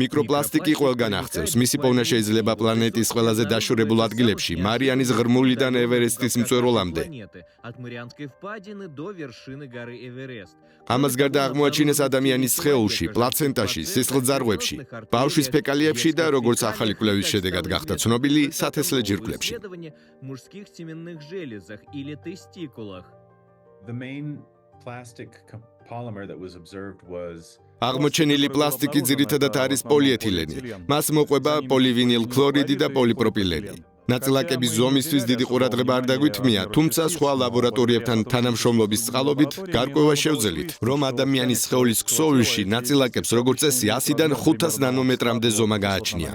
მიკროპლასტიკი ყველგან აღწევს. მისი პოვნა შეიძლება პლანეტის ყველაზე დაშორებულ ადგილებში, მარიანის ღრმულიდან ევერესტის მწვერვალამდე. ამას გარდა აღმოაჩინეს ადამიანის სხეულში, პლაცენტაში, სისხლძარღვებში, ბავშვის ფეკალიებში და როგორც ახალი კვლევის შედეგად გახდა ცნობილი, სათესლე ჯირკვლებში. The main plastic polymer that was observed was აღმოჩენილი პლასტიკი ძირითადად არის პოლიეთილენი. მას მოყვება პოლივინილ ქლორიდი და პოლიპროპილენი. ნაწილაკების ზომისთვის დიდი ყურადღება არ დაგვითმია, თუმცა სხვა ლაბორატორიებთან თანამშრომლობის წყალობით გარკვევა შევძელით, რომ ადამიანის სხეულის ქსოვილში ნაწილაკებს როგორც წესი 100-დან 500 ნანომეტრამდე ზომა გააჩნია.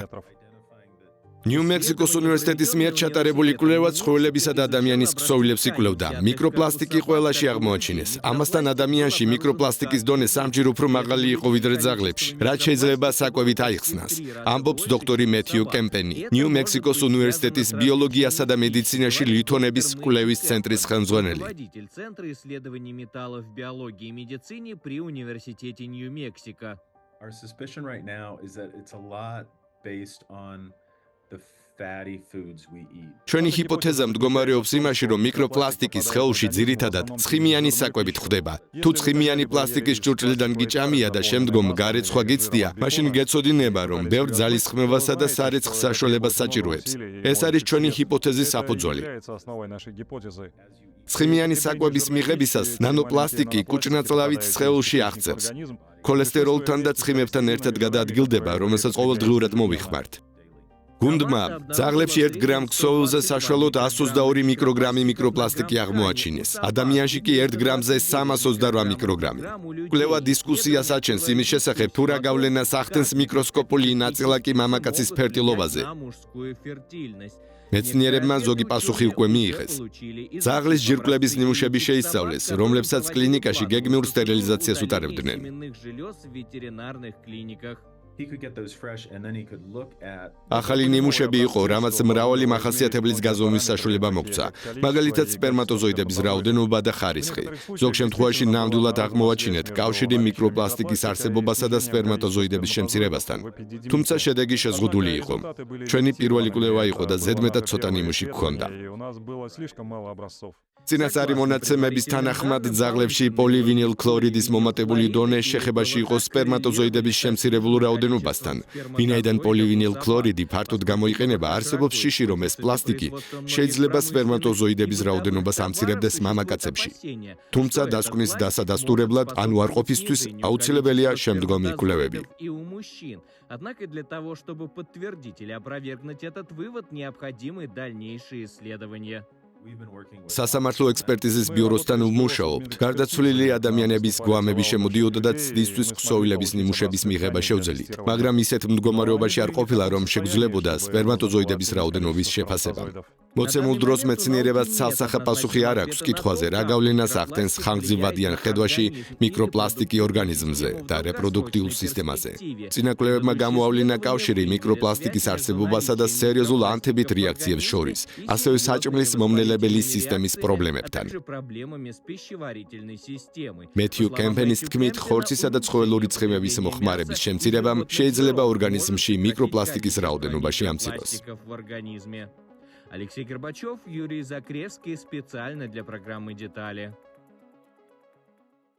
ნიუ-მექსიკოს უნივერსიტეტის მიერ ჩატარებული კვლევა ცხოველებისა და ადამიანის ქსოვილებს იკვლევდა. მიკროპლასტიკი ყველაში აღმოაჩინეს. ამასთან ადამიანში მიკროპლასტიკის დონე სამჯერ უფრო მაღალი იყო ვიდრე ძაღლებში, რაც შეიძლება საკვებით აიხსნას. ამბობს დოქტორი მეთიუ კემპენი, ნიუ-მექსიკოს უნივერსიტეტის ბიოლოგიასა და მედიცინაში ლითონების კვლევის ცენტრის ხელმძღვანელი. our suspicion right now is that it's a lot based on the fatty foods we eat. ჩვენი ჰიპოთეზა მდგომარეობს იმაში, რომ მიკროპლასტიკი სხეულში ძირითადად ცხიმიანი საკვებით ხდება. თუ ცხიმიანი პლასტიკის ჭურჭლიდან გიჭამია და შემდგომ გარეცხვა გიცდია, მაშინ გეცოდინება, რომ ბევრ ძალისხმევასა და სარეცხ საშუალებას საჭიროებს. ეს არის ჩვენი ჰიპოთეზის საფუძველი. ცხიმიანი საკვების მიღებისას ნანოპლასტიკი კუჭნაწლავით სხეულში აღწევს. ქოლესტეროლთან და ცხიმებთან ერთად გადაადგილდება, რომელსაც ყოველდღიურად მოვიხმართ. გუნდმა ძაღლებში 1 გრამ ქსოვილზე საშუალოდ 122 მიკროგრამი მიკროპლასტიკი აღმოაჩინეს. ადამიანში კი 1 გრამზე 328 მიკროგრამი. კვლევა დისკუსიას აჩენს იმის შესახებ, თუ რა გავლენას ახდენს მიკროსკოპული ნაწილაკი მამაკაცის ფერტილობაზე. მეცნიერებმა ზოგი პასუხი უკვე მიიღეს. ძაღლის ჯირკვლების ნიმუშები შეისწავლეს, რომლებსაც კლინიკაში გეგმიურ სტერილიზაციას უტარებდნენ. He could get those fresh and then he could look at ახალი ნიმუშები იყო, რამაც მრავალი მახასიათებლის გაზომვის საშუალება მოგვცა, მაგალითად სპერმატოზოიდების რაოდენობა და ხარისხი. ზოგ შემთხვევაში ნამდვილად აღმოაჩინეთ კავშირი მიკროპლასტიკის არსებობასა და სპერმატოზოიდების შემცირებასთან. თუმცა შედეგი შეზღუდული იყო. ჩვენი პირველი კვლევა იყო და ზედმეტად ცოტა ნიმუში გვქონდა. წინასწარი მონაცემების თანახმად ძაღლებში პოლივინილ ქლორიდის მომატებული დონე შეხებაში იყო სპერმატოზოიდების შემცირებულ რაოდენობასთან. ვინაიდან პოლივინილ ქლორიდი ფართოდ გამოიყენება, არსებობს შიში, რომ ეს პლასტიკი შეიძლება სპერმატოზოიდების რაოდენობას ამცირებდეს მამაკაცებში. თუმცა დასკვნის დასადასტურებლად, ან უარყოფისთვის აუცილებელია შემდგომი კვლევები. Однако для того, чтобы подтвердить или опровергнуть этот вывод, необходимы дальнейшие исследования. სასამართლო ექსპერტიზის ბიუროსთან ვმუშაობთ. გარდაცვლილი ადამიანების გვამები შემოდიოდა და ცდისთვის ქსოვილების ნიმუშების მიღება შევძელით, მაგრამ ისეთ მდგომარეობაში არ ყოფილა, რომ შეგძლებოდა სპერმატოზოიდების რაოდენობის შეფასება. მოცემულ დროს მეცნიერებას ცალსახა პასუხი არ აქვს კითხვაზე, რა გავლენას ახდენს ხანგრძლივადიან ხედვაში მიკროპლასტიკი ორგანიზმზე და რეპროდუქტიულ სისტემაზე. წინა კვლევებმა გამოავლინა კავშირი მიკროპლასტიკის არსებობასა და სერიოზულ ანთებით რეაქციებს შორის, ასევე საჭმლის მომნელებელი სისტემის პრობლემებთან. მეთიუ კემპენის თქმით, ხორცისა და ცხოველური ცხიმების მოხმარების შემცირებამ შეიძლება ორგანიზმში მიკროპლასტიკის რაოდენობაში ამციროს. Алексей Горбачев, Юрий Закревский специально для программы «Детали».